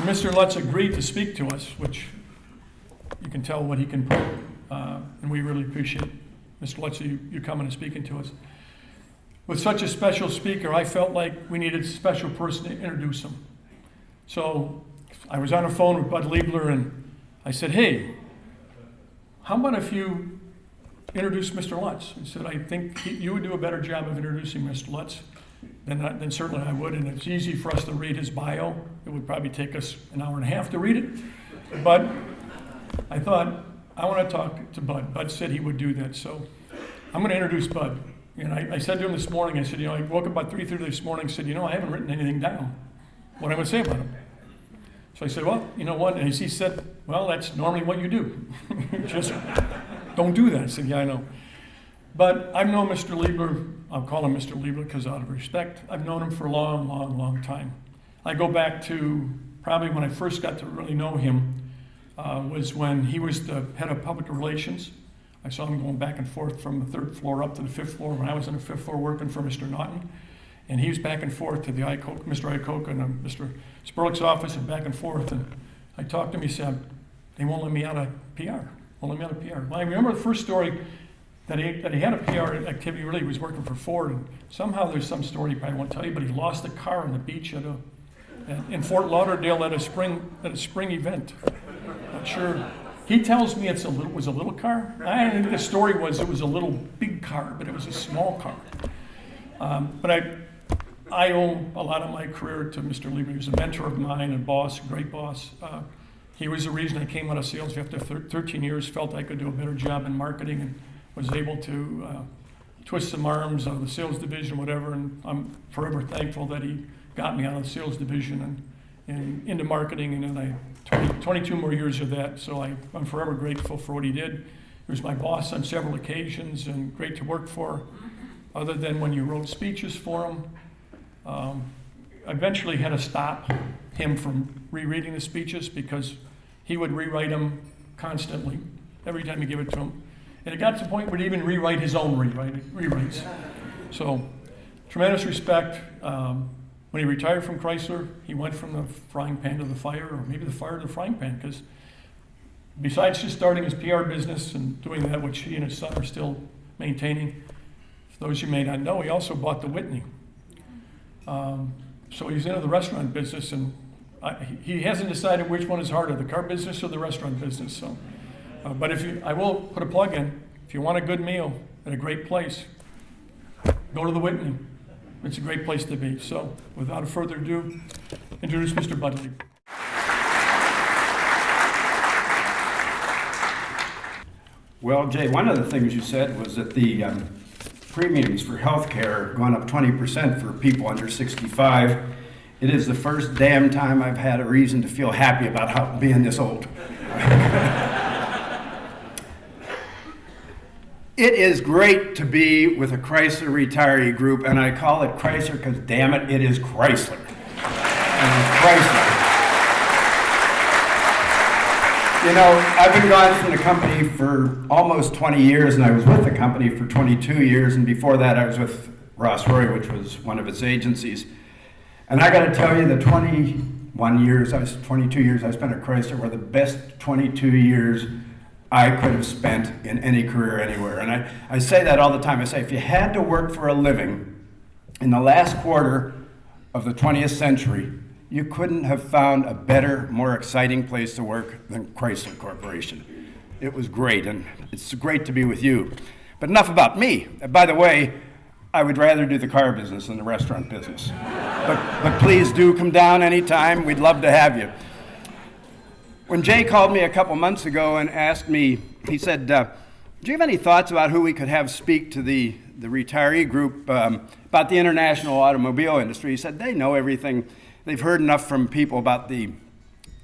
Mr. Lutz agreed to speak to us, which you can tell what he can put, and we really appreciate Mr. Lutz, you coming and speaking to us. With such a special speaker, I felt like we needed a special person to introduce him. So I was on the phone with Bud Liebler, and I said, hey, how about if you introduce Mr. Lutz? He said, I think you would do a better job of introducing Mr. Lutz than certainly I would, and it's easy for us to read his bio. It would probably take us an hour and a half to read it, but I thought, I want to talk to Bud. Bud said he would do that, so I'm going to introduce Bud. And I said to him this morning, I said, I woke up about 3:30 this morning, said, I haven't written anything down, what I'm going to say about him. So I said, well, you know what? And he said, well, that's normally what you do. Just don't do that. I said, yeah, I know. But I've known Mr. Liebler, I'll call him Mr. Liebler because out of respect, I've known him for a long, long, long time. I go back to probably when I first got to really know him, was when he was the head of public relations. I saw him going back and forth from the 3rd floor up to the 5th floor when I was on the 5th floor working for Mr. Naughton. And he was back and forth to the Mr. Icoca and Mr. Spurlick's office and back and forth. And I talked to him, he said, they won't let me out of PR. Won't let me out of PR. Well, I remember the first story that he had a PR activity, really. He was working for Ford. And somehow there's some story he probably won't tell you, but he lost a car on the beach in Fort Lauderdale at a spring event. Not sure. He tells me it was a little car. I think the story was it was a little big car, but it was a small car. But I owe a lot of my career to Mr. Liebler. He was a mentor of mine and boss, great boss. He was the reason I came out of sales after 13 years, felt I could do a better job in marketing and was able to twist some arms out of the sales division, whatever, and I'm forever thankful that he got me out of the sales division and into marketing, and then 22 more years of that, so I'm forever grateful for what he did. He was my boss on several occasions and great to work for, other than when you wrote speeches for him. I eventually had to stop him from rereading the speeches because he would rewrite them constantly, every time you give it to him. And it got to the point where he'd even rewrite his own rewrites. So, tremendous respect. When he retired from Chrysler, he went from the frying pan to the fire, or maybe the fire to the frying pan, because besides just starting his PR business and doing that, which he and his son are still maintaining, for those you may not know, he also bought the Whitney. So he's into the restaurant business, and he hasn't decided which one is harder, the car business or the restaurant business. So, but I will put a plug in. If you want a good meal at a great place, go to the Whitney. It's a great place to be. So, without further ado, introduce Mr. Bud Liebler. Well, Jay, one of the things you said was that the premiums for health care are going up 20% for people under 65. It is the first damn time I've had a reason to feel happy about being this old. It is great to be with a Chrysler retiree group, and I call it Chrysler because, damn it, it is Chrysler. And it's Chrysler. I've been gone from the company for almost 20 years, and I was with the company for 22 years, and before that I was with Ross Roy, which was one of its agencies. And I got to tell you, the 22 years I spent at Chrysler were the best 22 years I could have spent in any career anywhere. And I say that all the time. I say, if you had to work for a living in the last quarter of the 20th century, you couldn't have found a better, more exciting place to work than Chrysler Corporation. It was great, and it's great to be with you. But enough about me. By the way, I would rather do the car business than the restaurant business. But please do come down anytime. We'd love to have you. When Jay called me a couple months ago and asked me, he said, do you have any thoughts about who we could have speak to the retiree group about the international automobile industry? He said, they know everything. They've heard enough from people about the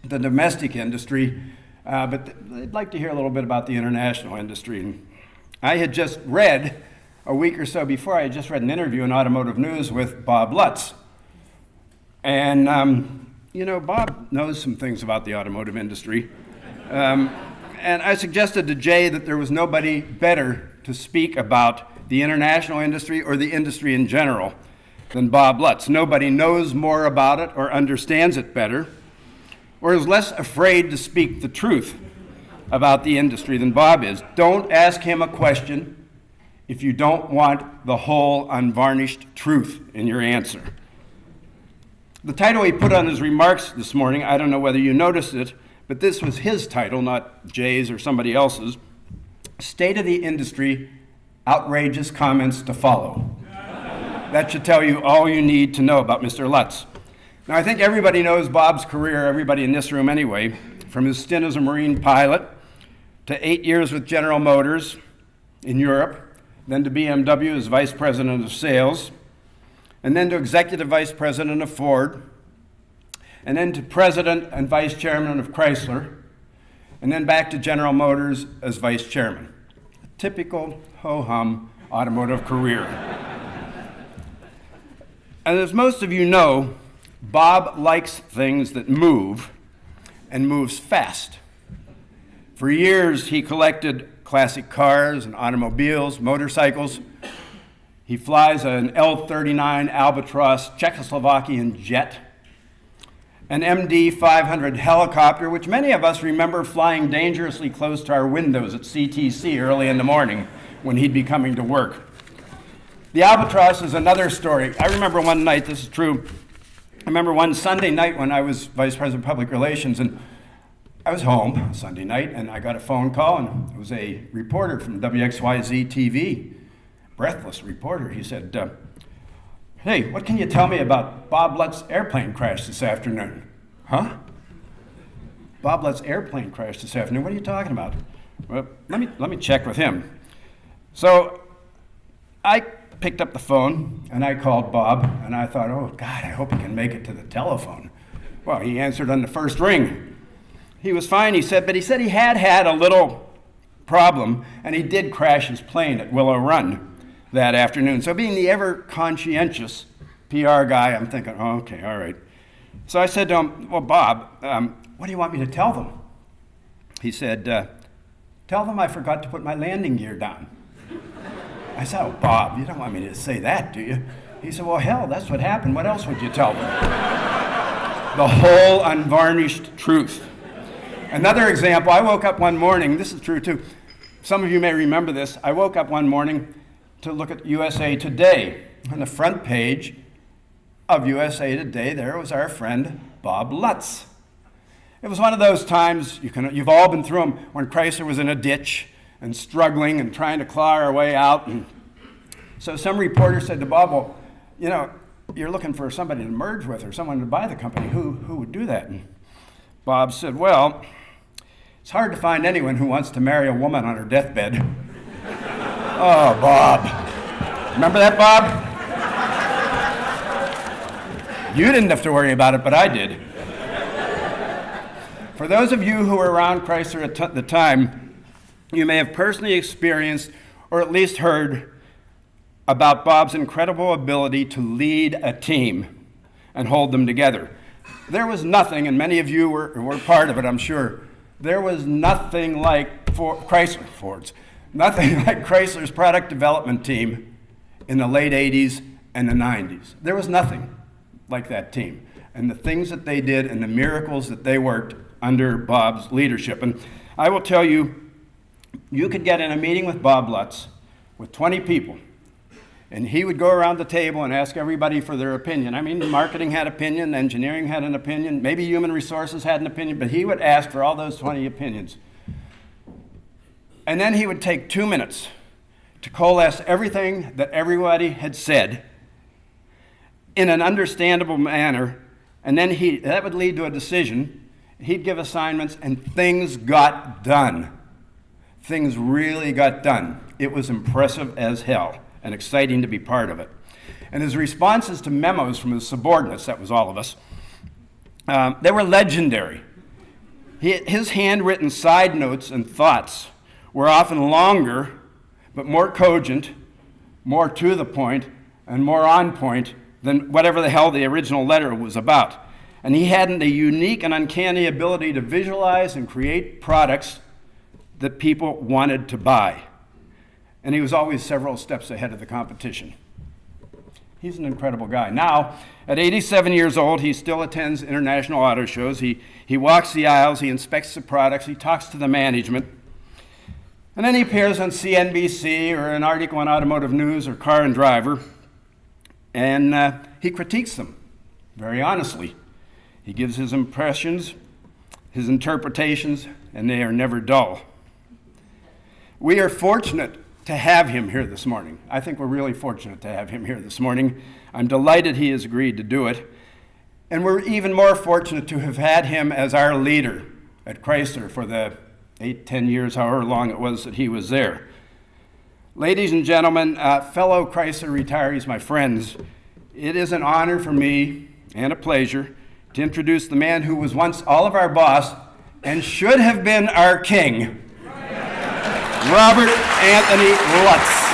domestic industry, but they'd like to hear a little bit about the international industry. And I had just read, a week or so before, I had just read an interview in Automotive News with Bob Lutz. And Bob knows some things about the automotive industry. And I suggested to Jay that there was nobody better to speak about the international industry or the industry in general than Bob Lutz. Nobody knows more about it or understands it better. or is less afraid to speak the truth about the industry than Bob is. Don't ask him a question if you don't want the whole unvarnished truth in your answer. The title he put on his remarks this morning, I don't know whether you noticed it, but this was his title, not Jay's or somebody else's. State of the Industry, Outrageous Comments to Follow. That should tell you all you need to know about Mr. Lutz. Now, I think everybody knows Bob's career, everybody in this room anyway, from his stint as a Marine pilot to 8 years with General Motors in Europe, then to BMW as Vice President of Sales, and then to Executive Vice President of Ford, and then to President and Vice Chairman of Chrysler, and then back to General Motors as Vice Chairman. A typical ho-hum automotive career. And as most of you know, Bob likes things that move and moves fast. For years, he collected classic cars and automobiles, motorcycles. He flies an L-39 Albatross Czechoslovakian jet, an MD-500 helicopter, which many of us remember flying dangerously close to our windows at CTC early in the morning when he'd be coming to work. The Albatross is another story. I remember one night, this is true, I remember one Sunday night when I was Vice President of Public Relations, and I was home Sunday night, and I got a phone call, and it was a reporter from WXYZ TV, breathless reporter. He said, hey, what can you tell me about Bob Lutz's airplane crash this afternoon? Huh? Bob Lutz's airplane crash this afternoon? What are you talking about? Well, let me check with him. So I picked up the phone, and I called Bob, and I thought, oh, God, I hope he can make it to the telephone. Well, he answered on the first ring. He was fine, he said, but he said he had a little problem, and he did crash his plane at Willow Run that afternoon. So being the ever conscientious PR guy, I'm thinking, oh, okay, all right. So I said to him, well, Bob, what do you want me to tell them? He said, tell them I forgot to put my landing gear down. I said, oh, Bob, you don't want me to say that, do you? He said, well, hell, that's what happened. What else would you tell them? The whole unvarnished truth. Another example, I woke up one morning, this is true too, some of you may remember this, I woke up one morning to look at USA Today. On the front page of USA Today, there was our friend Bob Lutz. It was one of those times, you've all been through them, when Chrysler was in a ditch and struggling and trying to claw our way out. And so some reporter said to Bob, well, you know, you're looking for somebody to merge with or someone to buy the company. Who would do that? And Bob said, well, it's hard to find anyone who wants to marry a woman on her deathbed. Oh, Bob. Remember that, Bob? You didn't have to worry about it, but I did. For those of you who were around Chrysler at the time, you may have personally experienced or at least heard about Bob's incredible ability to lead a team and hold them together. There was nothing, and many of you were part of it, I'm sure, there was nothing like Chrysler's product development team in the late 80s and the 90s. There was nothing like that team. And the things that they did and the miracles that they worked under Bob's leadership. And I will tell you, you could get in a meeting with Bob Lutz with 20 people, and he would go around the table and ask everybody for their opinion. I mean, marketing had opinion, engineering had an opinion, maybe human resources had an opinion, but he would ask for all those 20 opinions. And then he would take 2 minutes to coalesce everything that everybody had said in an understandable manner, and then that would lead to a decision. He'd give assignments, and things got done. Things really got done. It was impressive as hell and exciting to be part of it. And his responses to memos from his subordinates, that was all of us, they were legendary. His handwritten side notes and thoughts were often longer, but more cogent, more to the point, and more on point than whatever the hell the original letter was about. And he had a unique and uncanny ability to visualize and create products that people wanted to buy. And he was always several steps ahead of the competition. He's an incredible guy. Now, at 87 years old, he still attends international auto shows. He walks the aisles, he inspects the products, he talks to the management. And then he appears on CNBC or an article on Automotive News or Car and Driver, and he critiques them very honestly. He gives his impressions, his interpretations, and they are never dull. We are fortunate to have him here this morning. I think we're really fortunate to have him here this morning. I'm delighted he has agreed to do it. And we're even more fortunate to have had him as our leader at Chrysler for the 8-10 years, however long it was that he was there. Ladies and gentlemen, fellow Chrysler retirees, my friends, it is an honor for me and a pleasure to introduce the man who was once all of our boss and should have been our king, Robert Anthony Lutz.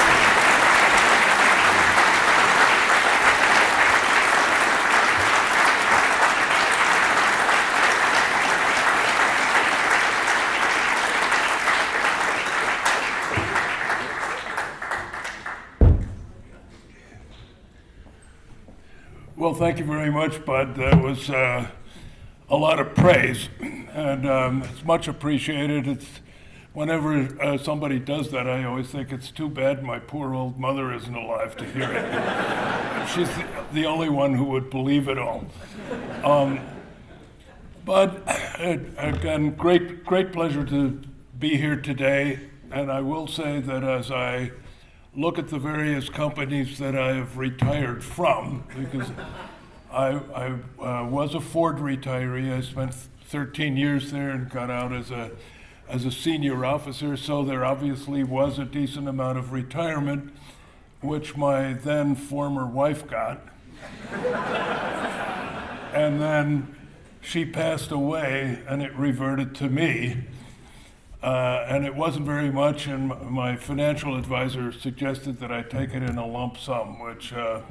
Well, thank you very much, Bud. That was a lot of praise, and it's much appreciated. It's whenever somebody does that, I always think it's too bad my poor old mother isn't alive to hear it. She's the only one who would believe it all. But again, great pleasure to be here today, and I will say that as I look at the various companies that I have retired from, because I was a Ford retiree. I spent 13 years there and got out as a senior officer, so there obviously was a decent amount of retirement, which my then former wife got. And then she passed away and it reverted to me. And it wasn't very much, and my financial advisor suggested that I take it in a lump sum, which, as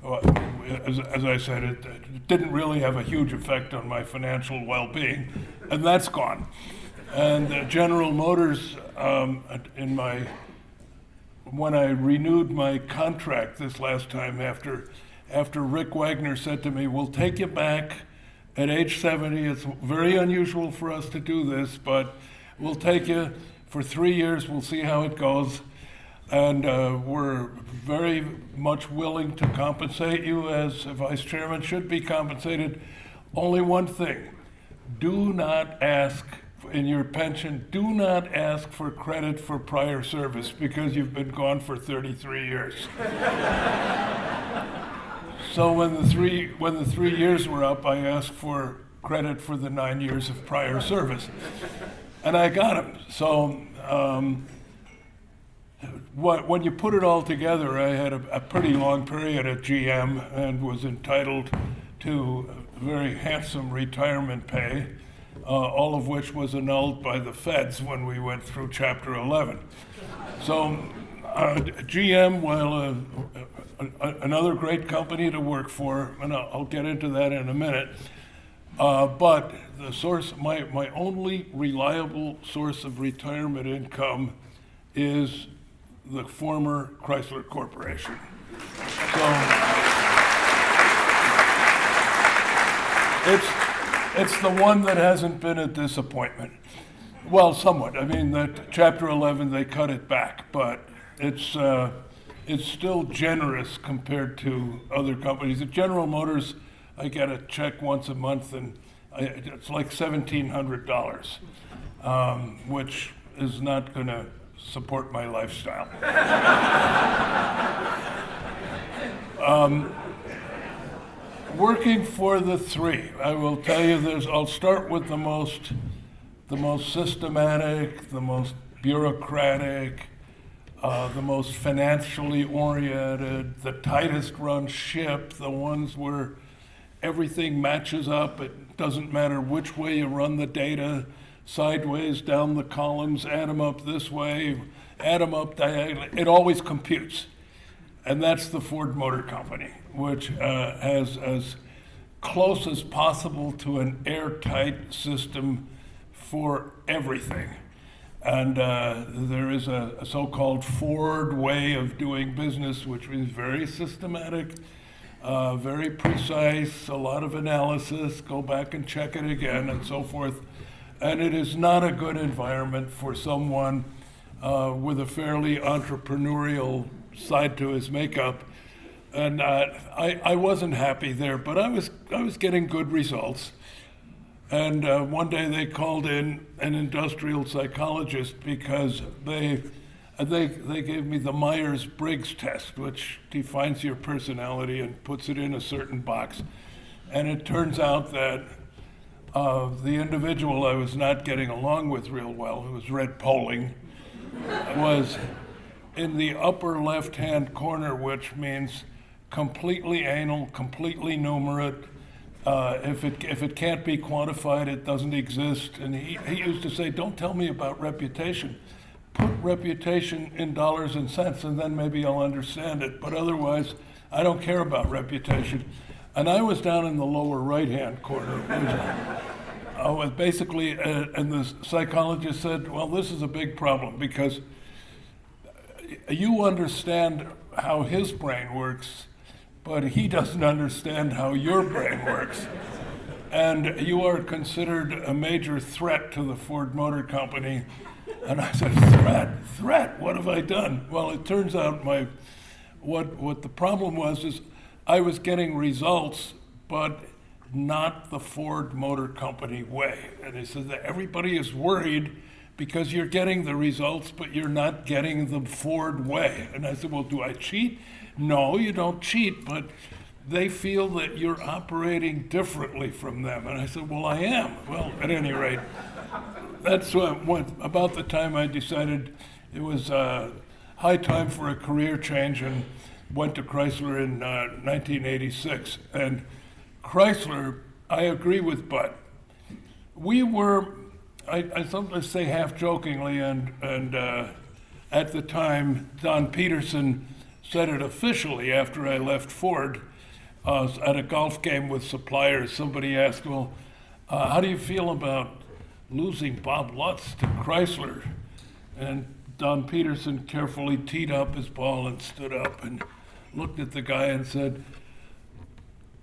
I said, it didn't really have a huge effect on my financial well-being, and that's gone. And General Motors, when I renewed my contract this last time, after Rick Wagner said to me, "We'll take you back at age 70. It's very unusual for us to do this, but we'll take you for 3 years, we'll see how it goes, and we're very much willing to compensate you as a vice chairman should be compensated. Only one thing, do not ask in your pension, do not ask for credit for prior service because you've been gone for 33 years. So when the 3 years were up, I asked for credit for the 9 years of prior service. And I got him. So when you put it all together, I had a pretty long period at GM and was entitled to a very handsome retirement pay, all of which was annulled by the feds when we went through Chapter 11. So GM, while another great company to work for, and I'll get into that in a minute, but the source, my only reliable source of retirement income is the former Chrysler Corporation. So it's the one that hasn't been a disappointment. Well, somewhat. I mean, that Chapter 11, they cut it back, but it's still generous compared to other companies. At General Motors, I get a check once a month, and it's like $1,700, which is not going to support my lifestyle. Working for the three, I will tell you, I'll start with the most systematic, the most bureaucratic, the most financially oriented, the tightest run ship, the ones where everything matches up. It doesn't matter which way you run the data, sideways, down the columns, add them up this way, add them up diagonally. It always computes. And that's the Ford Motor Company, which has as close as possible to an airtight system for everything. And there is a so-called Ford way of doing business, which is very systematic, very precise, a lot of analysis, go back and check it again, and so forth. And it is not a good environment for someone with a fairly entrepreneurial side to his makeup. And I wasn't happy there, but I was getting good results. And one day they called in an industrial psychologist because they gave me the Myers-Briggs test, which defines your personality and puts it in a certain box. And it turns out that the individual I was not getting along with real well, who was red polling, was in the upper left-hand corner, which means completely anal, completely numerate. If it can't be quantified, it doesn't exist. And he used to say, don't tell me about reputation. Put reputation in dollars and cents, and then maybe I'll understand it. But otherwise, I don't care about reputation. And I was down in the lower right-hand corner. Basically, and the psychologist said, well, this is a big problem because you understand how his brain works, but he doesn't understand how your brain works. And you are considered a major threat to the Ford Motor Company. And I said, threat, what have I done? Well, it turns out what the problem was is I was getting results, but not the Ford Motor Company way. And he said that everybody is worried because you're getting the results, but you're not getting the Ford way. And I said, well, do I cheat? No, you don't cheat, but they feel that you're operating differently from them. And I said, well, I am. Well, at any rate, that's about the time I decided it was high time for a career change and went to Chrysler in 1986. And Chrysler, I agree with Bud. We were, I sometimes say half jokingly, and at the time, Don Peterson said it officially after I left Ford at a golf game with suppliers. Somebody asked, well, how do you feel about losing Bob Lutz to Chrysler? And Don Peterson carefully teed up his ball and stood up and looked at the guy and said,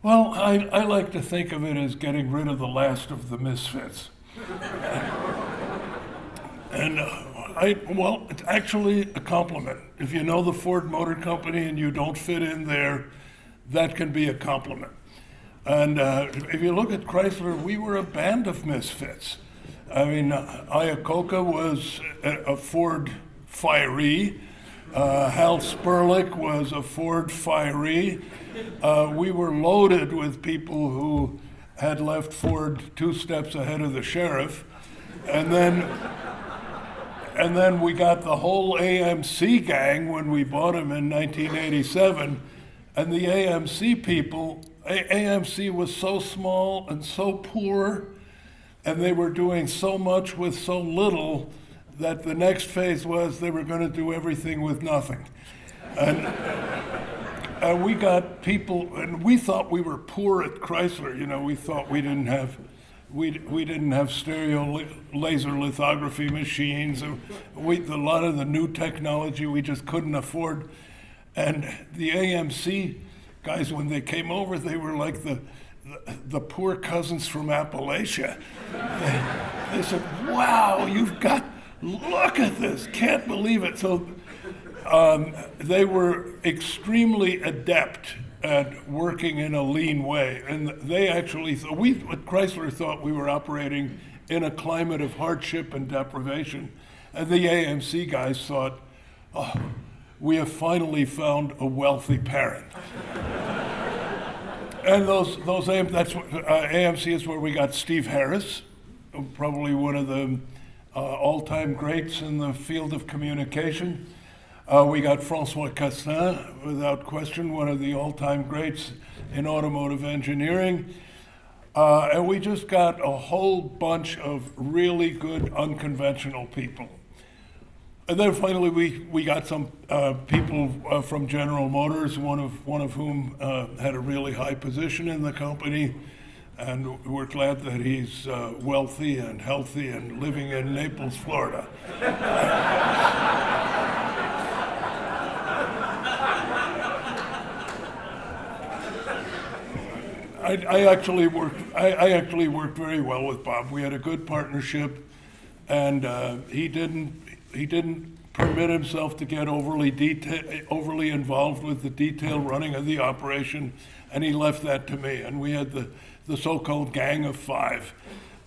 well, I like to think of it as getting rid of the last of the misfits. Well, it's actually a compliment. If you know the Ford Motor Company and you don't fit in there, that can be a compliment. And if you look at Chrysler, we were a band of misfits. I mean, Iacocca was a Ford firee. Hal Sperlich was a Ford firee. We were loaded with people who had left Ford 2 steps ahead of the sheriff. And then we got the whole AMC gang when we bought them in 1987. And the AMC people, AMC was so small and so poor, and they were doing so much with so little that the next phase was they were going to do everything with nothing. And we got people, and we thought we were poor at Chrysler. You know, we thought we didn't have stereo laser lithography machines. A lot of the new technology we just couldn't afford. And the AMC guys, when they came over, they were like the poor cousins from Appalachia. They said, wow, look at this, can't believe it. So they were extremely adept at working in a lean way. And they actually, we at Chrysler thought we were operating in a climate of hardship and deprivation. And the AMC guys thought, oh, we have finally found a wealthy parent. And AMC is where we got Steve Harris, probably one of the all-time greats in the field of communication. We got François Castin, without question, one of the all-time greats in automotive engineering. And we just got a whole bunch of really good unconventional people. And then finally we got some people from General Motors, one of whom had a really high position in the company. And we're glad that he's wealthy and healthy and living in Naples, Florida. I actually worked very well with Bob. We had a good partnership, and he didn't permit himself to get overly involved with the detailed running of the operation, and he left that to me. And we had the so-called gang of five,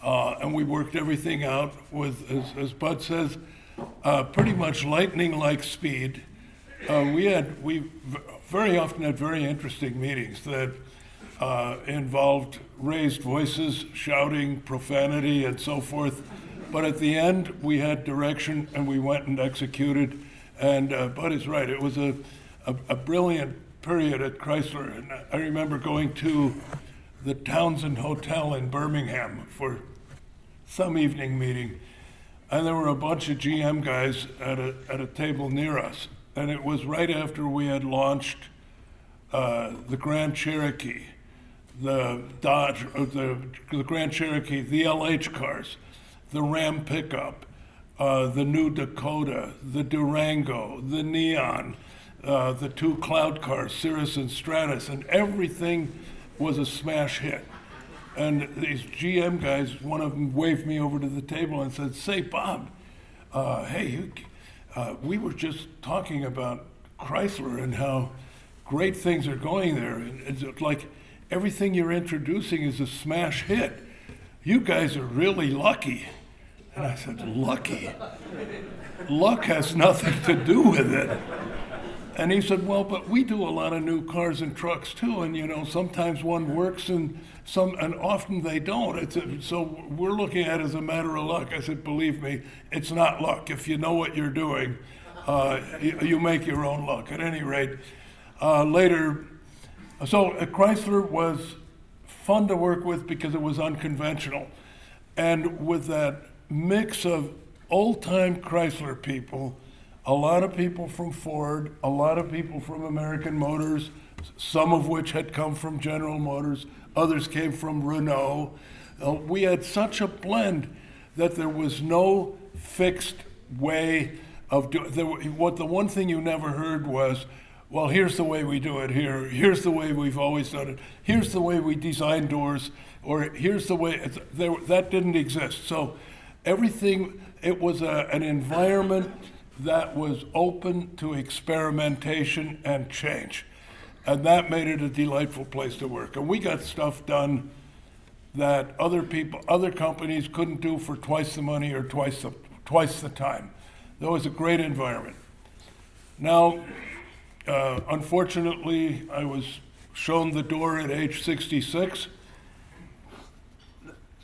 and we worked everything out with, as Bud says, pretty much lightning-like speed. We very often had very interesting meetings that involved raised voices, shouting, profanity, and so forth. But at the end, we had direction, and we went and executed. And Bud is right. It was a brilliant period at Chrysler. And I remember going to the Townsend Hotel in Birmingham for some evening meeting. And there were a bunch of GM guys at a table near us. And it was right after we had launched the Grand Cherokee, the Dodge, the Grand Cherokee, the LH cars, the Ram pickup, the new Dakota, the Durango, the Neon, the two cloud cars, Cirrus and Stratus, and everything was a smash hit. And these GM guys, one of them waved me over to the table and said, "Say, Bob, hey, we were just talking about Chrysler and how great things are going there. And it's like everything you're introducing is a smash hit. You guys are really lucky." And I said, "Lucky? Luck has nothing to do with it." And he said, "Well, but we do a lot of new cars and trucks too, and sometimes one works and often they don't. So we're looking at it as a matter of luck." I said, "Believe me, it's not luck. If you know what you're doing, you make your own luck." At any rate, later, so Chrysler was fun to work with because it was unconventional. And with that mix of old-time Chrysler people, a lot of people from Ford, a lot of people from American Motors, some of which had come from General Motors, others came from Renault. We had such a blend that there was no fixed way of doing. The one thing you never heard was, "Well, here's the way we do it here. Here's the way we've always done it. Here's the way we design doors," or "Here's the way." That didn't exist. So everything, it was an environment that was open to experimentation and change. And that made it a delightful place to work. And we got stuff done that other companies couldn't do for twice the money or twice the time. That was a great environment. Now, unfortunately, I was shown the door at age 66.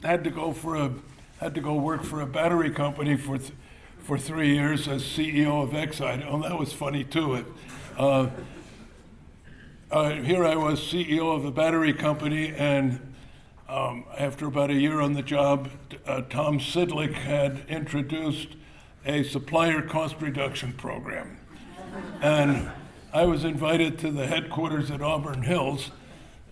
Had to go work for a battery company for 3 years as CEO of Exide. Oh, that was funny too. Here I was CEO of a battery company, and after about a year on the job, Tom Sidlick had introduced a supplier cost reduction program. And I was invited to the headquarters at Auburn Hills,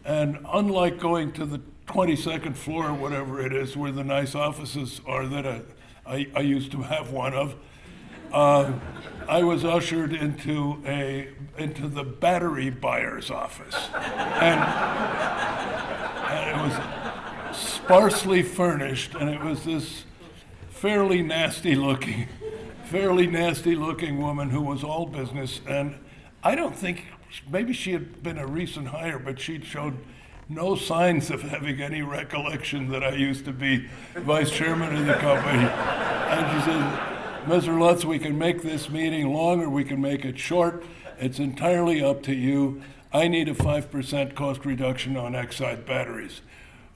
and unlike going to the 22nd floor or whatever it is where the nice offices are that I used to have one of, I was ushered into the battery buyer's office, and it was sparsely furnished, and it was this fairly nasty looking woman who was all business. And I don't think, maybe she had been a recent hire, but she showed no signs of having any recollection that I used to be vice chairman of the company. And she said, "Mr. Lutz, we can make this meeting long or we can make it short. It's entirely up to you. I need a 5% cost reduction on Exide batteries."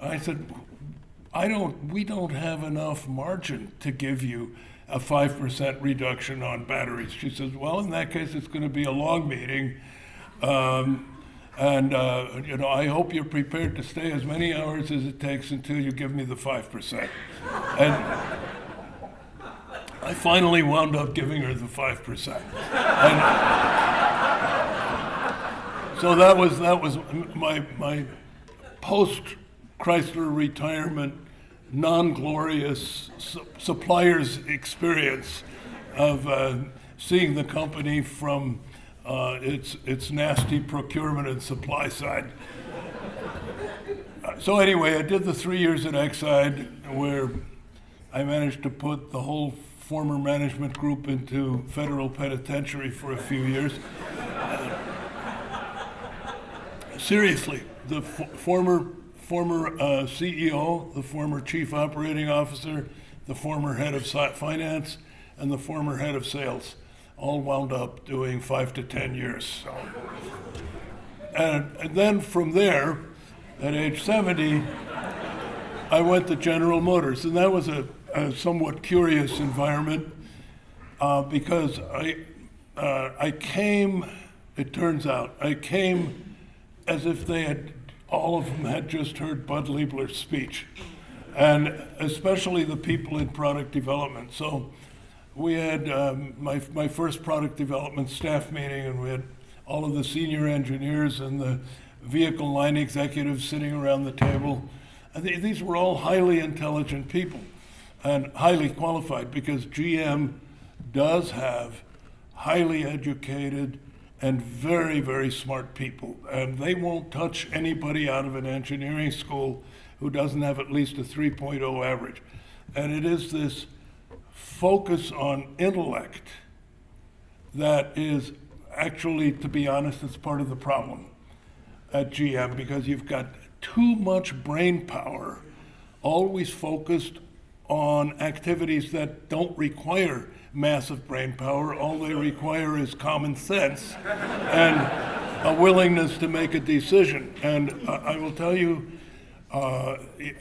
I said, we don't have enough margin to give you a 5% reduction on batteries. She says, "Well, in that case, it's going to be a long meeting. I hope you're prepared to stay as many hours as it takes until you give me the 5%. And I finally wound up giving her the 5%. And so that was my post Chrysler retirement non-glorious supplier's experience of seeing the company from its nasty procurement and supply side. So anyway, I did the 3 years at Exide, where I managed to put the whole former management group into federal penitentiary for a few years. Seriously, the former CEO, the former chief operating officer, the former head of finance, and the former head of sales all wound up doing 5 to 10 years. So. And then from there, at age 70, I went to General Motors, and that was a somewhat curious environment because I came, it turns out, I came as if all of them had just heard Bud Liebler's speech, and especially the people in product development. So we had my first product development staff meeting, and we had all of the senior engineers and the vehicle line executives sitting around the table. And these were all highly intelligent people and highly qualified, because GM does have highly educated and very, very smart people. And they won't touch anybody out of an engineering school who doesn't have at least a 3.0 average. And it is this focus on intellect that is actually, to be honest, it's part of the problem at GM, because you've got too much brain power always focused on activities that don't require massive brain power. All they require is common sense and a willingness to make a decision. And I will tell you,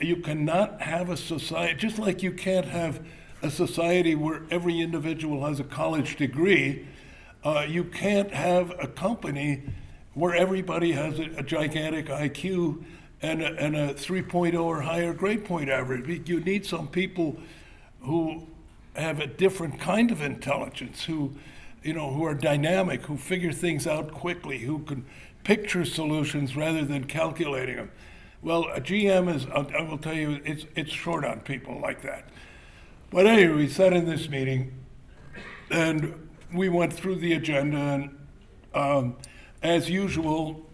you cannot have a society, just like you can't have a society where every individual has a college degree, you can't have a company where everybody has a gigantic IQ and a 3.0 or higher grade point average. You need some people who have a different kind of intelligence, who are dynamic, who figure things out quickly, who can picture solutions rather than calculating them. Well, a GM is, I will tell you, it's short on people like that. But anyway, we sat in this meeting, and we went through the agenda, and as usual,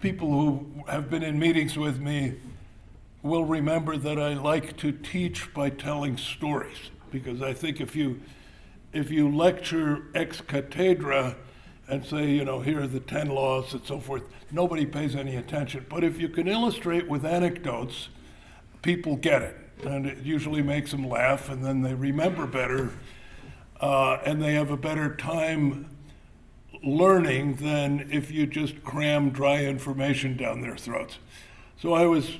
people who have been in meetings with me will remember that I like to teach by telling stories, because I think if you lecture ex cathedra and say, here are the 10 laws and so forth, nobody pays any attention. But if you can illustrate with anecdotes, people get it, and it usually makes them laugh, and then they remember better, and they have a better time learning than if you just cram dry information down their throats. So I was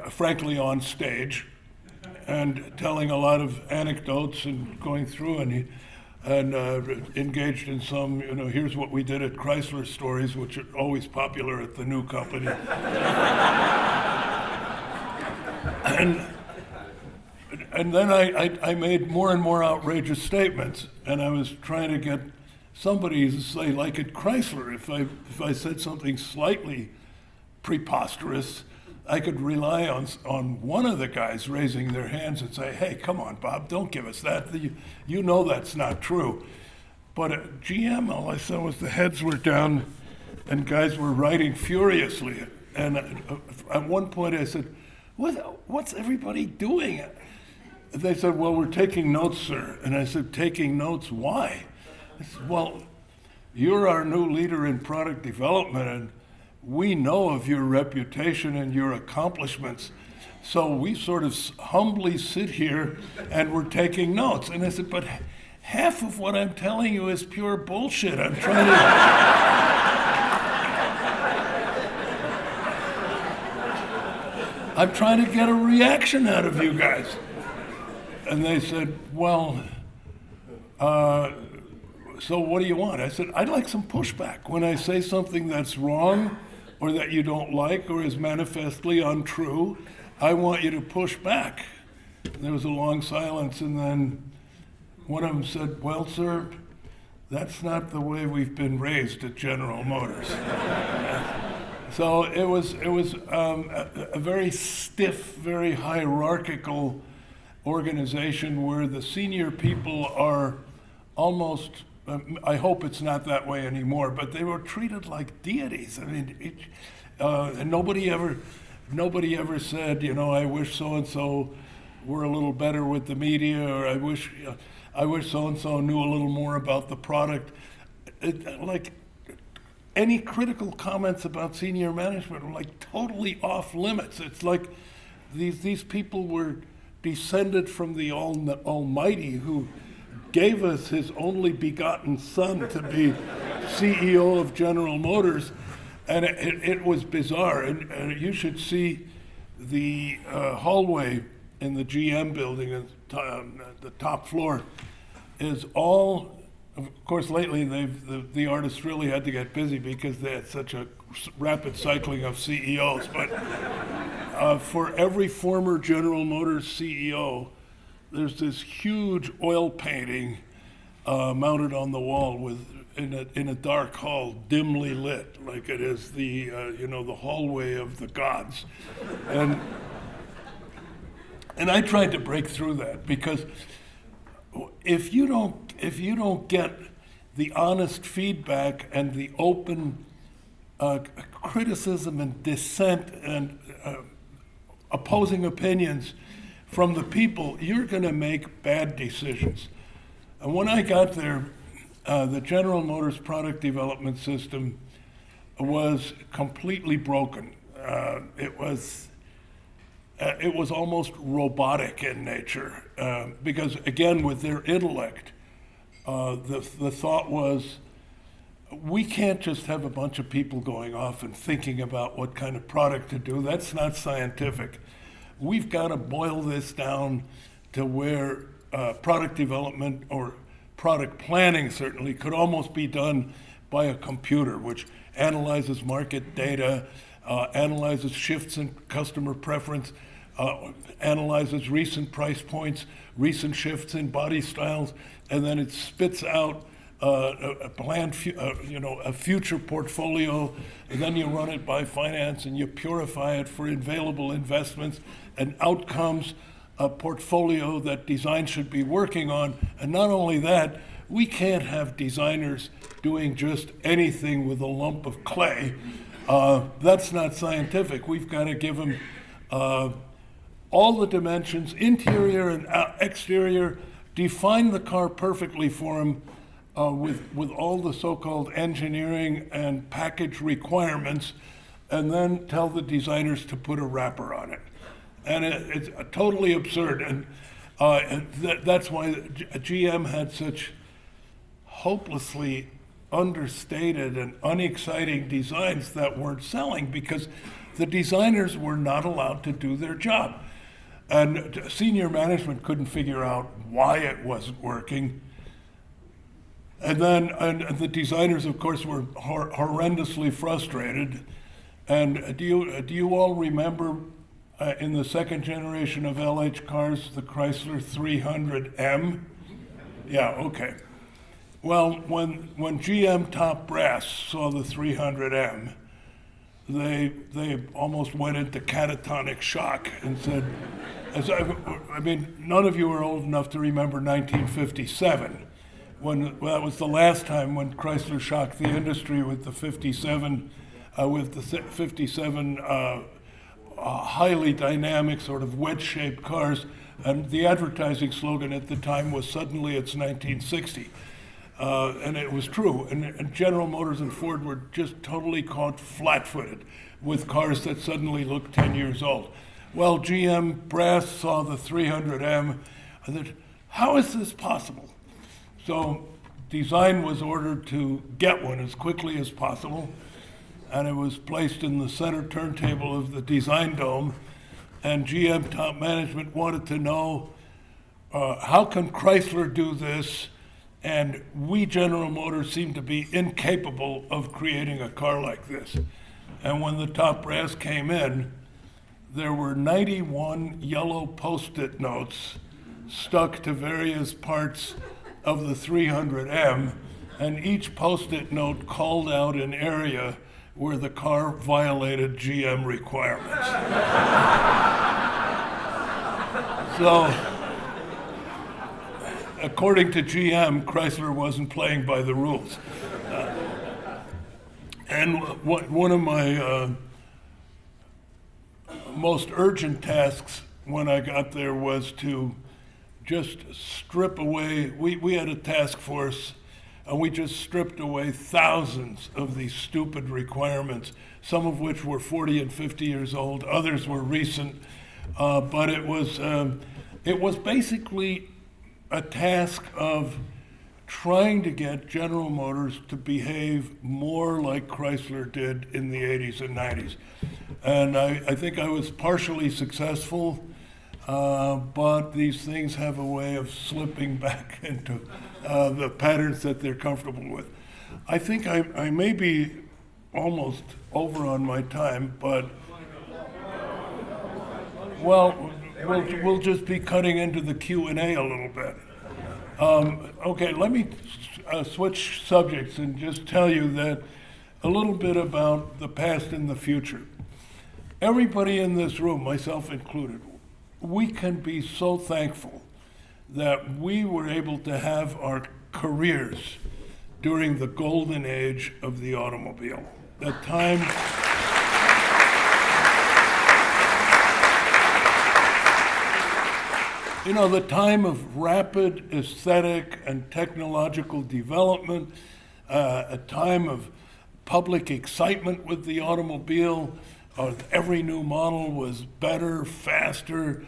frankly on stage and telling a lot of anecdotes and going through and engaged in some, here's what we did at Chrysler stories, which are always popular at the new company. And then I made more and more outrageous statements, and I was trying to get somebody to say, like at Chrysler, if I said something slightly preposterous, I could rely on one of the guys raising their hands and say, hey, come on, Bob, don't give us that. You know that's not true. But at GM, all I saw was the heads were down and guys were writing furiously. And at one point I said, what's everybody doing? They said, well, we're taking notes, sir. And I said, taking notes, why? I said, well, you're our new leader in product development, and we know of your reputation and your accomplishments. So we sort of humbly sit here and we're taking notes. And I said, but half of what I'm telling you is pure bullshit. I'm trying to get a reaction out of you guys. And they said, well, so what do you want? I said, I'd like some pushback. When I say something that's wrong or that you don't like or is manifestly untrue, I want you to push back. And there was a long silence, and then one of them said, well, sir, That's not the way we've been raised at General Motors. So it was a very stiff, very hierarchical organization where the senior people are almost, I hope it's not that way anymore, but they were treated like deities. I mean, and nobody ever said, you know, I wish so-and-so were a little better with the media, or I wish so-and-so knew a little more about the product. Like, any critical comments about senior management were like totally off limits. It's like these people were descended from the Almighty, who gave us his only begotten son to be CEO of General Motors, and it was bizarre. And you should see the hallway in the GM building, the top floor, is all. Of course, lately the artists really had to get busy because they had such a rapid cycling of CEOs. But for every former General Motors CEO, there's this huge oil painting mounted on the wall in a dark hall, dimly lit, like it is the the hallway of the gods. And I tried to break through that, because if you don't get the honest feedback and the open criticism and dissent and opposing opinions from the people, you're going to make bad decisions. And when I got there, the General Motors product development system was completely broken. It was almost robotic in nature, because again, with their intellect, the thought was, we can't just have a bunch of people going off and thinking about what kind of product to do. That's not scientific. We've got to boil this down to where product development, or product planning certainly, could almost be done by a computer, which analyzes market data, analyzes shifts in customer preference, analyzes recent price points, recent shifts in body styles, and then it spits out a planned, a future portfolio, and then you run it by finance and you purify it for available investments, and out comes a portfolio that design should be working on. And not only that, we can't have designers doing just anything with a lump of clay. That's not scientific. We've got to give them all the dimensions, interior and exterior, define the car perfectly for them with all the so-called engineering and package requirements, and then tell the designers to put a wrapper on it. And it's totally absurd. And that's why GM had such hopelessly understated and unexciting designs that weren't selling, because the designers were not allowed to do their job. And senior management couldn't figure out why it wasn't working. And the designers, of course, were horrendously frustrated. And do you all remember in the second generation of LH cars, the Chrysler 300M? Yeah, okay. Well, when GM top brass saw the 300M, they almost went into catatonic shock and said, I mean, none of you are old enough to remember 1957, when that was the last time when Chrysler shocked the industry with the 57, highly dynamic, sort of wedge-shaped cars, and the advertising slogan at the time was, "Suddenly it's 1960." And it was true. And General Motors and Ford were just totally caught flat-footed with cars that suddenly looked 10 years old. Well, GM brass saw the 300M and said, how is this possible? So design was ordered to get one as quickly as possible, and it was placed in the center turntable of the design dome. And GM top management wanted to know, how can Chrysler do this? And we, General Motors, seem to be incapable of creating a car like this. And when the top brass came in, there were 91 yellow Post-it notes stuck to various parts of the 300M and each Post-it note called out an area where the car violated GM requirements. So, according to GM, Chrysler wasn't playing by the rules. And one of my most urgent tasks when I got there was to just strip away, we had a task force, and we just stripped away thousands of these stupid requirements, some of which were 40 and 50 years old, others were recent, but it was basically a task of trying to get General Motors to behave more like Chrysler did in the 80s and 90s. And I think I was partially successful, but these things have a way of slipping back into the patterns that they're comfortable with. I think I may be almost over on my time, but well, we'll just be cutting into the Q&A a little bit. Okay, let me switch subjects and just tell you that a little bit about the past and the future. Everybody in this room, myself included, we can be so thankful that we were able to have our careers during the golden age of the automobile. The time the time of rapid aesthetic and technological development, a time of public excitement with the automobile. Every new model was better, faster,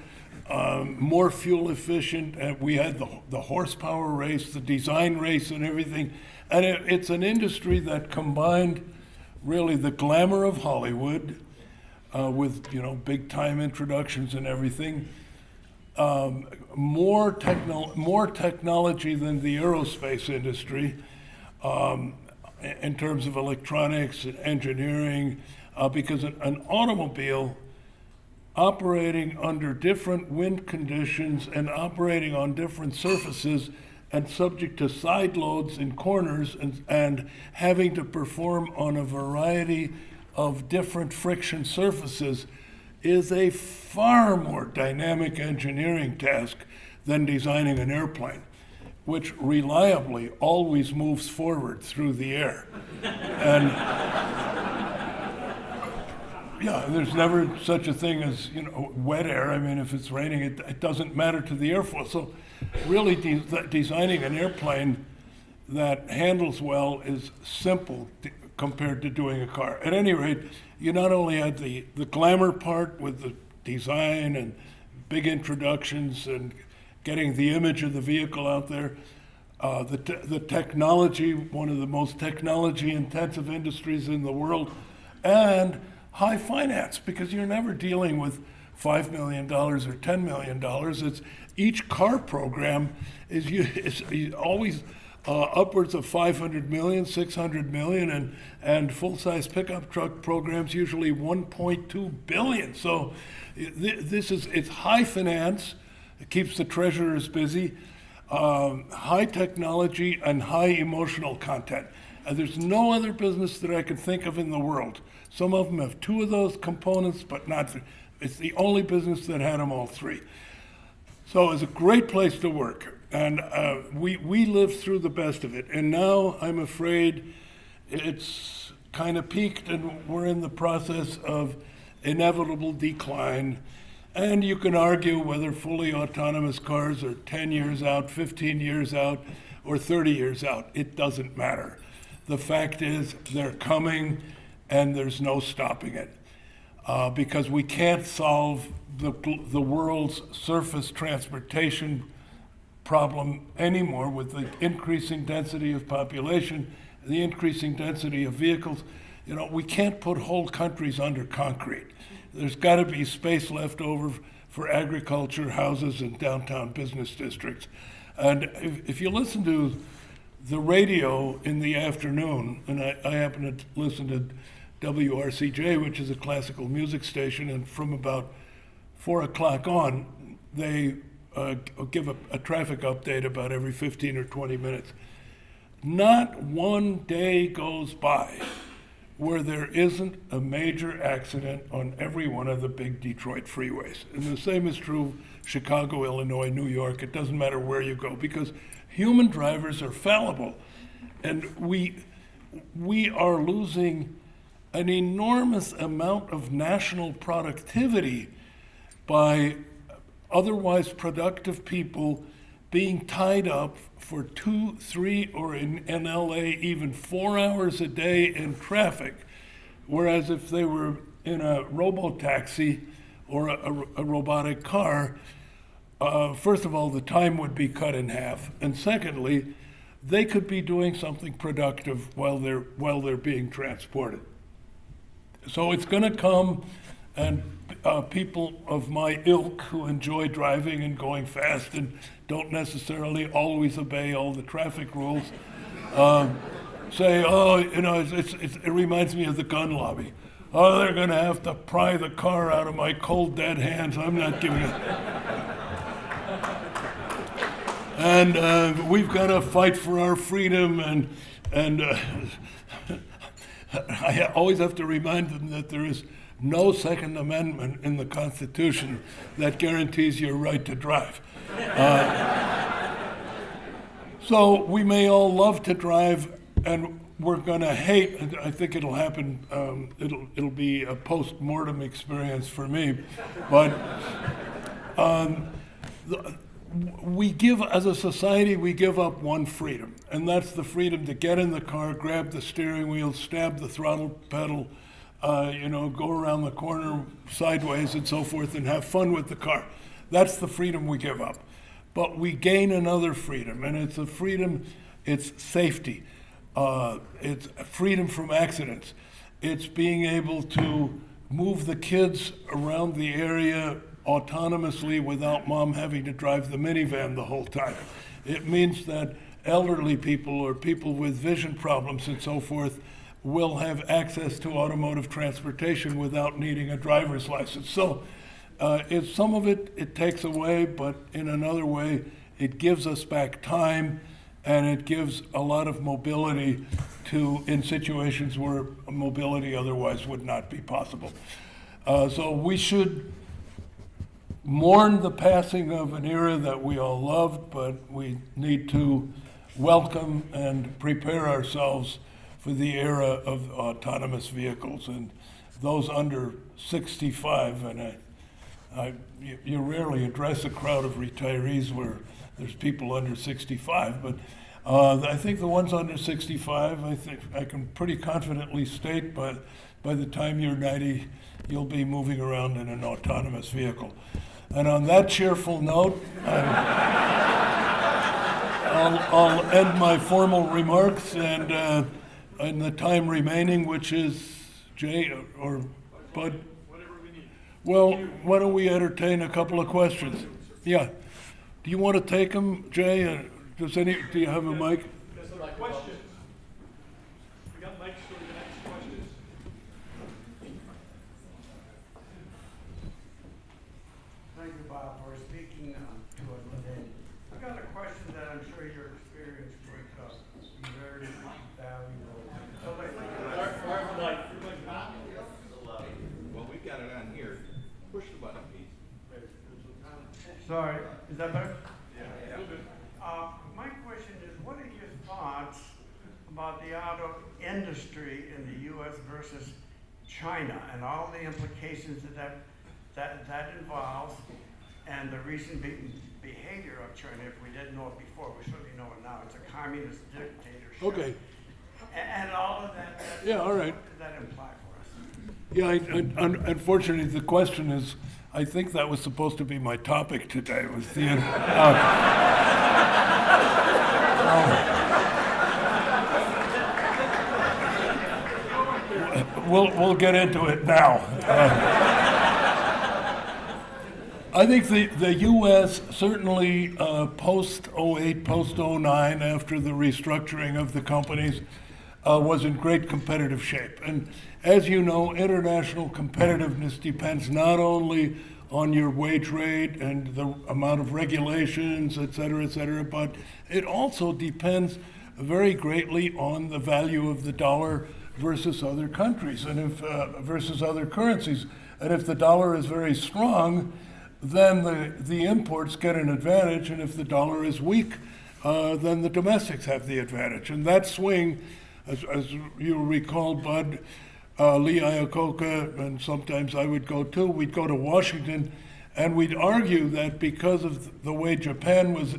more fuel efficient, and we had the horsepower race, the design race, and everything. And it's an industry that combined really the glamour of Hollywood with big time introductions and everything. More technology than the aerospace industry in terms of electronics and engineering, because an automobile operating under different wind conditions and operating on different surfaces and subject to side loads in corners and having to perform on a variety of different friction surfaces is a far more dynamic engineering task than designing an airplane, which reliably always moves forward through the air. And there's never such a thing as wet air. I mean, if it's raining, it doesn't matter to the airflow. So really designing an airplane that handles well is simple compared to doing a car. At any rate, you not only had the glamour part with the design and big introductions and getting the image of the vehicle out there, the technology, one of the most technology-intensive industries in the world, and high finance, because you're never dealing with $5 million or $10 million. It's each car program is always upwards of 500 million, 600 million, and full-size pickup truck programs usually 1.2 billion. So it's high finance. It keeps the treasurers busy, high technology, and high emotional content. And there's no other business that I can think of in the world. Some of them have two of those components, but not three. It's the only business that had them all three. So it's a great place to work. And we lived through the best of it. And now I'm afraid it's kind of peaked and we're in the process of inevitable decline. And you can argue whether fully autonomous cars are 10 years out, 15 years out, or 30 years out. It doesn't matter. The fact is they're coming and there's no stopping it. Because we can't solve the world's surface transportation problem anymore with the increasing density of population, the increasing density of vehicles. We can't put whole countries under concrete. There's got to be space left over for agriculture, houses, and downtown business districts. And if you listen to the radio in the afternoon, and I happen to listen to WRCJ, which is a classical music station, and from about 4 o'clock on, they give a traffic update about every 15 or 20 minutes. not one day goes by where there isn't a major accident on every one of the big Detroit freeways. And the same is true Chicago, Illinois, New York. It doesn't matter where you go because human drivers are fallible. And we are losing an enormous amount of national productivity by otherwise productive people being tied up for 2, 3, or in LA, even 4 hours a day in traffic. Whereas if they were in a robo-taxi or a robotic car, first of all, the time would be cut in half. And secondly, they could be doing something productive while they're being transported. So it's going to come, and people of my ilk who enjoy driving and going fast and don't necessarily always obey all the traffic rules say, oh, it reminds me of the gun lobby. Oh, they're going to have to pry the car out of my cold, dead hands. I'm not giving it. And we've got to fight for our freedom, and I always have to remind them that there is no Second Amendment in the Constitution that guarantees your right to drive. So we may all love to drive, and we're going to hate. I think it'll happen. It'll be a post-mortem experience for me, but we give, as a society, we give up one freedom, and that's the freedom to get in the car, grab the steering wheel, stab the throttle pedal, go around the corner sideways and so forth and have fun with the car. That's the freedom we give up. But we gain another freedom, and it's a freedom, it's safety. It's freedom from accidents. It's being able to move the kids around the area autonomously without mom having to drive the minivan the whole time. It means that elderly people or people with vision problems and so forth will have access to automotive transportation without needing a driver's license. So some of it takes away, but in another way, it gives us back time, and it gives a lot of mobility in situations where mobility otherwise would not be possible. So we should mourn the passing of an era that we all loved, but we need to welcome and prepare ourselves for the era of autonomous vehicles. And those under 65, and you rarely address a crowd of retirees where there's people under 65, but I think the ones under 65, I think I can pretty confidently state by the time you're 90, you'll be moving around in an autonomous vehicle. And on that cheerful note, I'll end my formal remarks, and in the time remaining, which is Jay or Bud. Whatever we need. Well, why don't we entertain a couple of questions? Yeah. Do you want to take them, Jay? Do you have a mic? There's some questions. We got mics for the next questions. Thank you, Bob, for speaking to us today. I got a question that I'm sure your experience would be very valuable. So Well, we've got it on here. Push the button, please. sorry, is that better? Yeah. My question is, what are your thoughts about the auto industry in the U.S. versus China and all the implications that involves, and the recent behavior of China? If we didn't know it before, we certainly know it now. It's a communist dictatorship. Okay. And all of that. Yeah, all right. What does that imply for us? Yeah, unfortunately, the question is, I think that was supposed to be my topic today, was the... We'll get into it now. I think the U.S. certainly post-08, post-09, after the restructuring of the companies, was in great competitive shape. And as you know, international competitiveness depends not only on your wage rate and the amount of regulations, et cetera, but it also depends very greatly on the value of the dollar versus other countries and if versus other currencies. And if the dollar is very strong, then the imports get an advantage, and if the dollar is weak, then the domestics have the advantage. And that swing, as you recall, Bud, Lee Iacocca, and sometimes I would go too, we'd go to Washington, and we'd argue that because of the way Japan was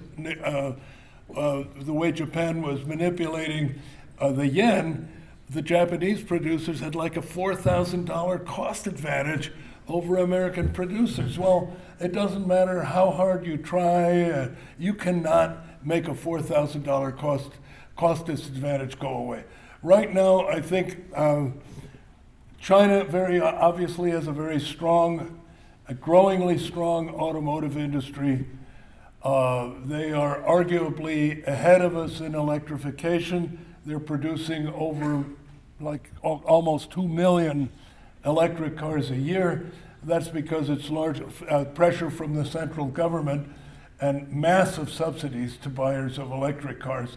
manipulating the yen, the Japanese producers had like a $4,000 cost advantage over American producers. Well, it doesn't matter how hard you try, you cannot make a $4,000 cost disadvantage go away. Right now, I think China very obviously has a very strong, a growingly strong automotive industry. They are arguably ahead of us in electrification. They're producing over like almost 2 million electric cars a year. That's because it's large pressure from the central government and massive subsidies to buyers of electric cars.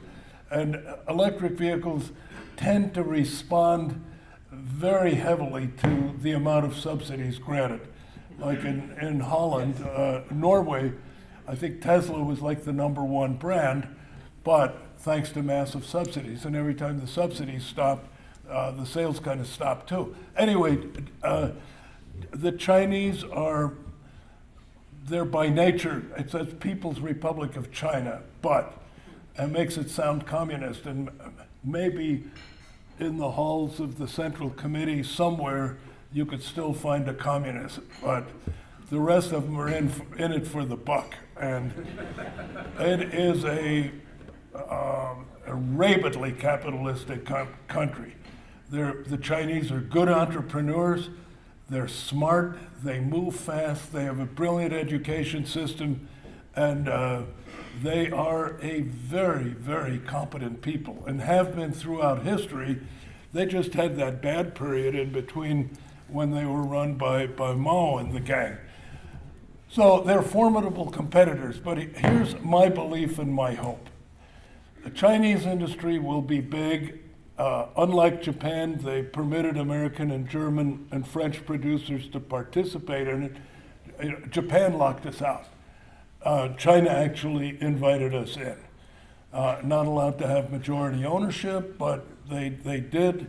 And electric vehicles tend to respond very heavily to the amount of subsidies granted. Like in Holland, Norway, I think Tesla was like the #1 brand, but thanks to massive subsidies. And every time the subsidies stopped, the sales kind of stopped too. Anyway, the Chinese they're by nature, it says People's Republic of China, but it makes it sound communist, and maybe in the halls of the Central Committee somewhere you could still find a communist, but the rest of them are in it for the buck, and it is a rabidly capitalistic country. The Chinese are good entrepreneurs. They're smart. They move fast. They have a brilliant education system, and they are a very, very competent people and have been throughout history. They just had that bad period in between when they were run by Mao and the gang. So they're formidable competitors, but here's my belief and my hope. The Chinese industry will be big. Unlike Japan, they permitted American and German and French producers to participate in it. Japan locked us out. China actually invited us in. Not allowed to have majority ownership, but they did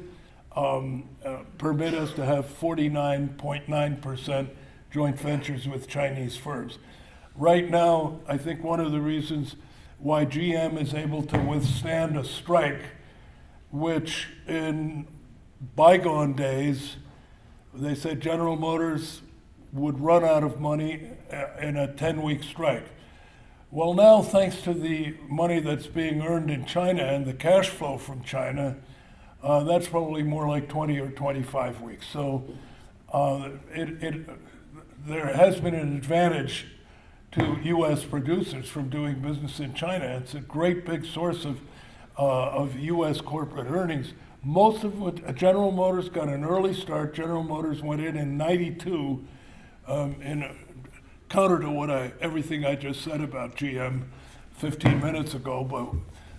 permit us to have 49.9% joint ventures with Chinese firms. Right now, I think one of the reasons why GM is able to withstand a strike, which in bygone days, they said General Motors would run out of money in a 10-week strike. Well, now, thanks to the money that's being earned in China and the cash flow from China, that's probably more like 20 or 25 weeks. So there has been an advantage to U.S. producers from doing business in China. It's a great big source of U.S. corporate earnings. Most of what General Motors got an early start. General Motors went in '92, counter to everything I just said about GM 15 minutes ago. But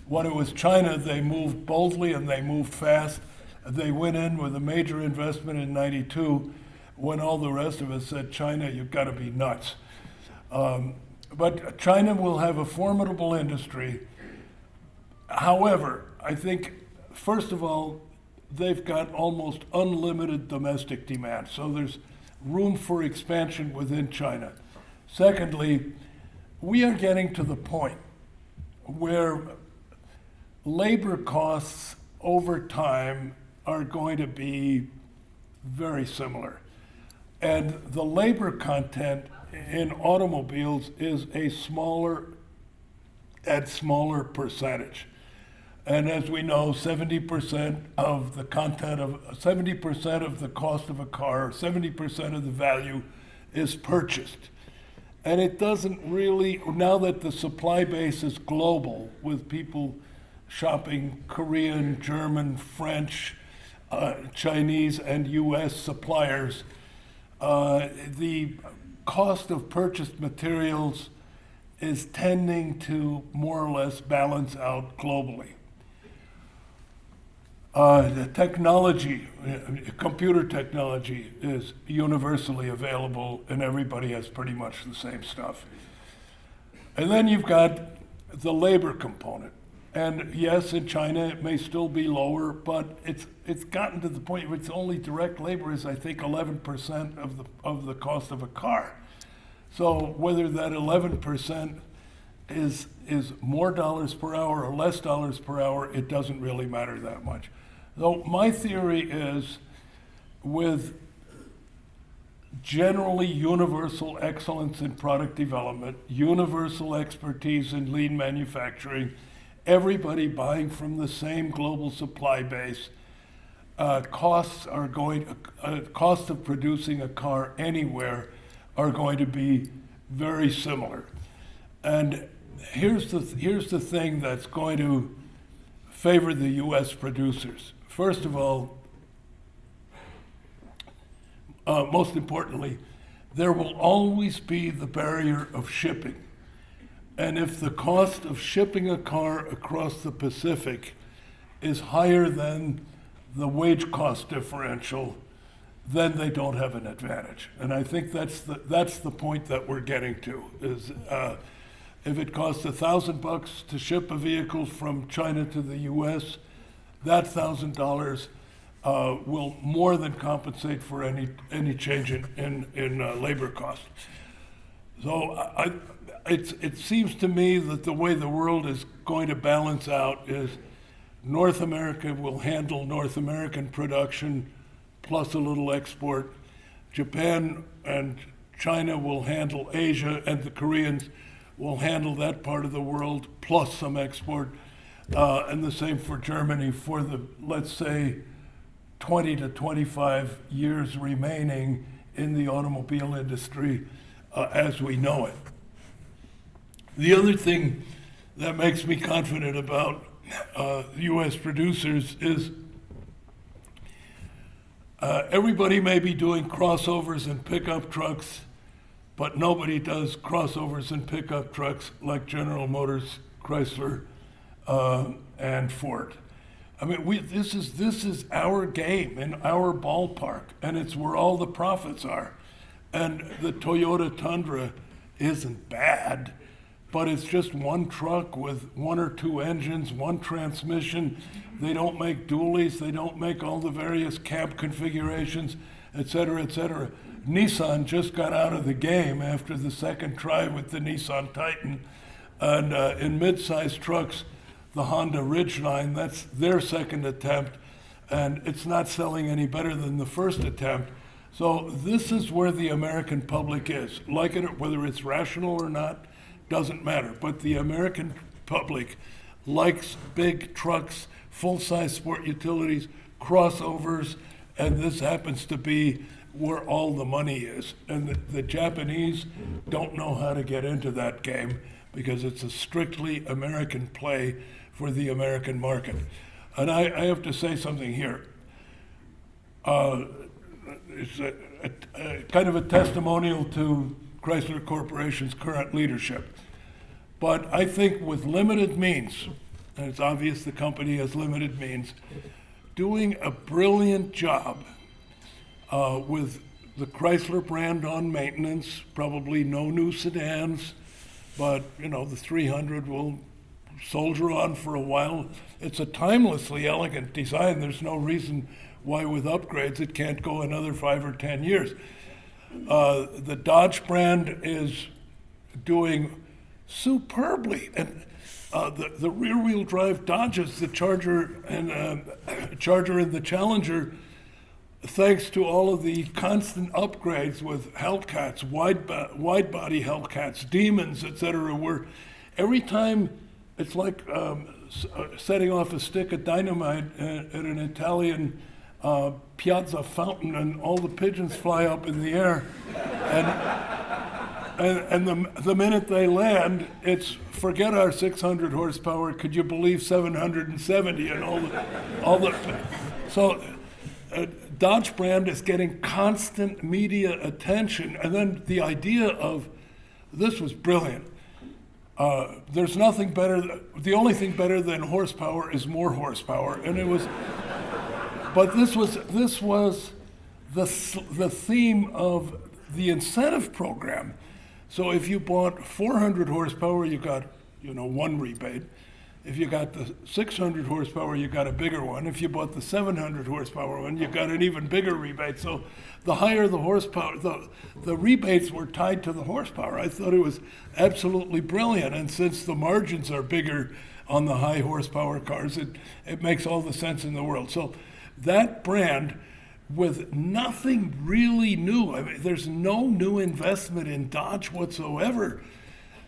when it was China, they moved boldly and they moved fast. They went in with a major investment in '92, when all the rest of us said, China, you've got to be nuts. But China will have a formidable industry. However, I think, first of all, they've got almost unlimited domestic demand, so there's room for expansion within China. Secondly, we are getting to the point where labor costs over time are going to be very similar. And the labor content in automobiles is a smaller and smaller percentage. And as we know, 70% of the content of 70% of the cost of a car, 70% of the value is purchased. And it doesn't really, now that the supply base is global, with people shopping Korean, German, French, Chinese, and US suppliers, the cost of purchased materials is tending to more or less balance out globally. The technology, computer technology is universally available and everybody has pretty much the same stuff. And then you've got the labor component. And yes, in China it may still be lower, but it's gotten to the point where it's only direct labor is I think 11% of the cost of a car. So whether that 11% is more dollars per hour or less dollars per hour, it doesn't really matter that much. So my theory is with generally universal excellence in product development, universal expertise in lean manufacturing, everybody buying from the same global supply base, cost of producing a car anywhere are going to be very similar. And here's the thing that's going to favor the U.S. producers. First of all, most importantly, there will always be the barrier of shipping. And if the cost of shipping a car across the Pacific is higher than the wage cost differential, then they don't have an advantage. And I think that's the point that we're getting to, is if it costs $1,000 to ship a vehicle from China to the US, that $1,000 will more than compensate for any change in labor costs. So it seems to me that the way the world is going to balance out is North America will handle North American production plus a little export. Japan and China will handle Asia, and the Koreans will handle that part of the world plus some export. And the same for Germany for the, let's say, 20 to 25 years remaining in the automobile industry as we know it. The other thing that makes me confident about U.S. producers is everybody may be doing crossovers and pickup trucks, but nobody does crossovers and pickup trucks like General Motors, Chrysler, and Ford. I mean, this is our game in our ballpark, and it's where all the profits are. And the Toyota Tundra isn't bad, but it's just one truck with one or two engines, one transmission. They don't make dualies, they don't make all the various cab configurations, et cetera, et cetera. Nissan just got out of the game after the second try with the Nissan Titan. And in mid-sized trucks, the Honda Ridgeline, that's their second attempt, and it's not selling any better than the first attempt. So this is where the American public is. Like it, whether it's rational or not, doesn't matter. But the American public likes big trucks, full-size sport utilities, crossovers, and this happens to be where all the money is. And the Japanese don't know how to get into that game because it's a strictly American play for the American market. And I have to say something here. It's a kind of a testimonial to Chrysler Corporation's current leadership. But I think with limited means, and it's obvious the company has limited means, doing a brilliant job with the Chrysler brand on maintenance, probably no new sedans, but the 300 will soldier on for a while. It's a timelessly elegant design. There's no reason why with upgrades it can't go another 5 or 10 years. The Dodge brand is doing superbly, and the rear-wheel drive Dodges, the Charger and the Challenger, thanks to all of the constant upgrades with Hellcats, wide body Hellcats, Demons, etc., where every time it's like setting off a stick of dynamite at an Italian piazza fountain, and all the pigeons fly up in the air, and the minute they land, it's forget our 600 horsepower. Could you believe 770 and all the so. Dodge brand is getting constant media attention, and then the idea of this was brilliant. There's nothing better. The only thing better than horsepower is more horsepower, and it was But this was the theme of the incentive program. So if you bought 400 horsepower, you got, one rebate. If you got the 600 horsepower, you got a bigger one. If you bought the 700 horsepower one, you got an even bigger rebate. So the higher the horsepower, the rebates were tied to the horsepower. I thought it was absolutely brilliant. And since the margins are bigger on the high horsepower cars, it makes all the sense in the world. So that brand, with nothing really new, I mean, there's no new investment in Dodge whatsoever.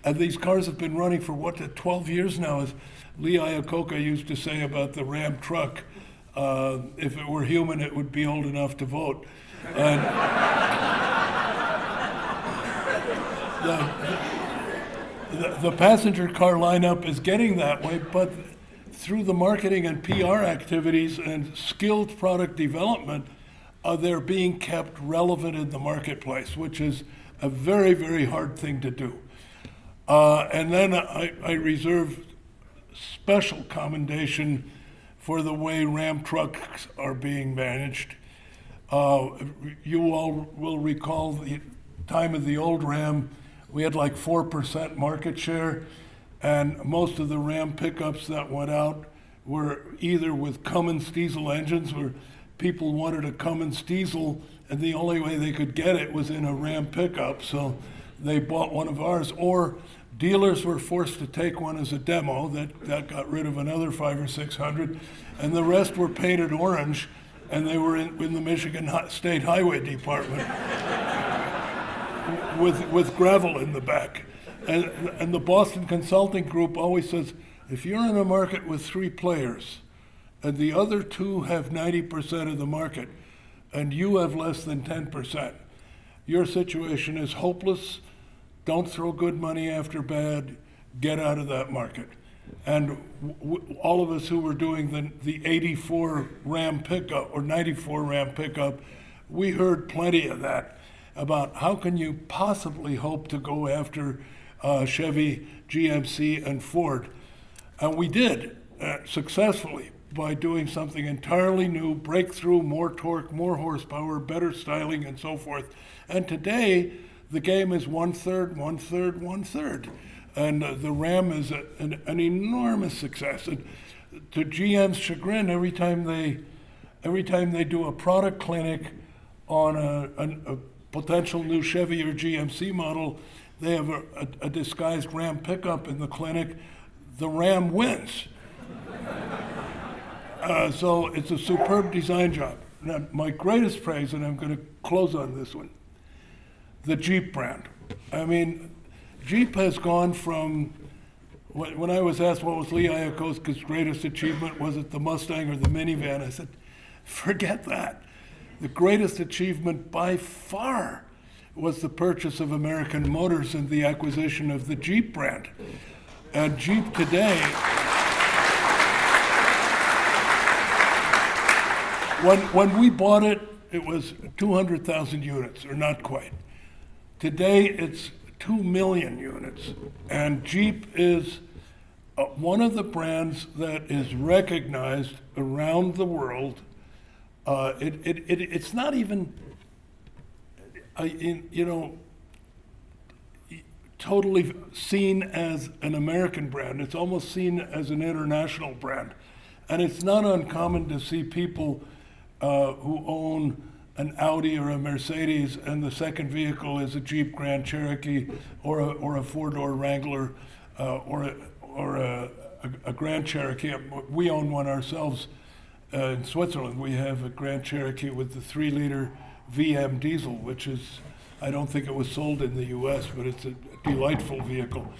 And these cars have been running for 12 years now, as Lee Iacocca used to say about the Ram truck. If it were human, it would be old enough to vote. And the passenger car lineup is getting that way, but through the marketing and PR activities and skilled product development, they're being kept relevant in the marketplace, which is a very, very hard thing to do. And then I reserve special commendation for the way Ram trucks are being managed. You all will recall the time of the old Ram, we had like 4% market share, and most of the Ram pickups that went out were either with Cummins diesel engines, where people wanted a Cummins diesel, and the only way they could get it was in a Ram pickup, so they bought one of ours, or dealers were forced to take one as a demo. That got rid of another 500 or 600, and the rest were painted orange, and they were in the Michigan State Highway Department with gravel in the back. And the Boston Consulting Group always says, if you're in a market with 3 players, and the other 2 have 90% of the market, and you have less than 10%, your situation is hopeless. Don't throw good money after bad. Get out of that market. And all of us who were doing the 84 Ram pickup or 94 Ram pickup, we heard plenty of that about how can you possibly hope to go after Chevy, GMC, and Ford. And we did successfully by doing something entirely new, breakthrough, more torque, more horsepower, better styling, and so forth. And today, the game is 1/3, 1/3, 1/3. And the Ram is an enormous success. And to GM's chagrin, every time they do a product clinic on a potential new Chevy or GMC model, they have a disguised Ram pickup in the clinic. The Ram wins. So it's a superb design job. Now, my greatest praise, and I'm going to close on this one, the Jeep brand. I mean, Jeep has gone from, when I was asked what was Lee Iacocca's greatest achievement, was it the Mustang or the minivan? I said, forget that. The greatest achievement by far was the purchase of American Motors and the acquisition of the Jeep brand. And Jeep today, when we bought it, it was 200,000 units, or not quite. Today, it's 2 million units. And Jeep is one of the brands that is recognized around the world. It's not even, totally seen as an American brand. It's almost seen as an international brand. And it's not uncommon to see people who own an Audi or a Mercedes, and the second vehicle is a Jeep Grand Cherokee or a four-door Wrangler or a Grand Cherokee. We own one ourselves in Switzerland. We have a Grand Cherokee with the 3-liter VM diesel, which is, I don't think it was sold in the US, but it's a delightful vehicle.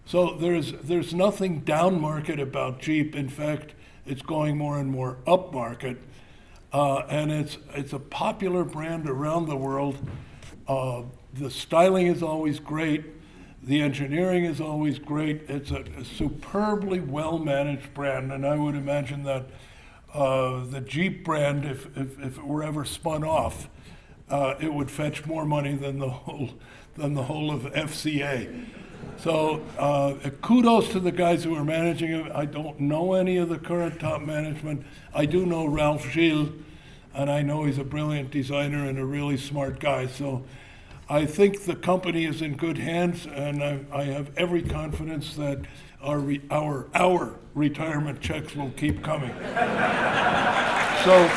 So there's nothing down market about Jeep. In fact, it's going more and more up market. And it's a popular brand around the world. The styling is always great. The engineering is always great. It's a superbly well-managed brand, and I would imagine that the Jeep brand, if it were ever spun off, it would fetch more money than the whole of FCA. So kudos to the guys who are managing it. I don't know any of the current top management. I do know Ralph Gilles, and I know he's a brilliant designer and a really smart guy. So I think the company is in good hands, and I have every confidence that our retirement checks will keep coming. So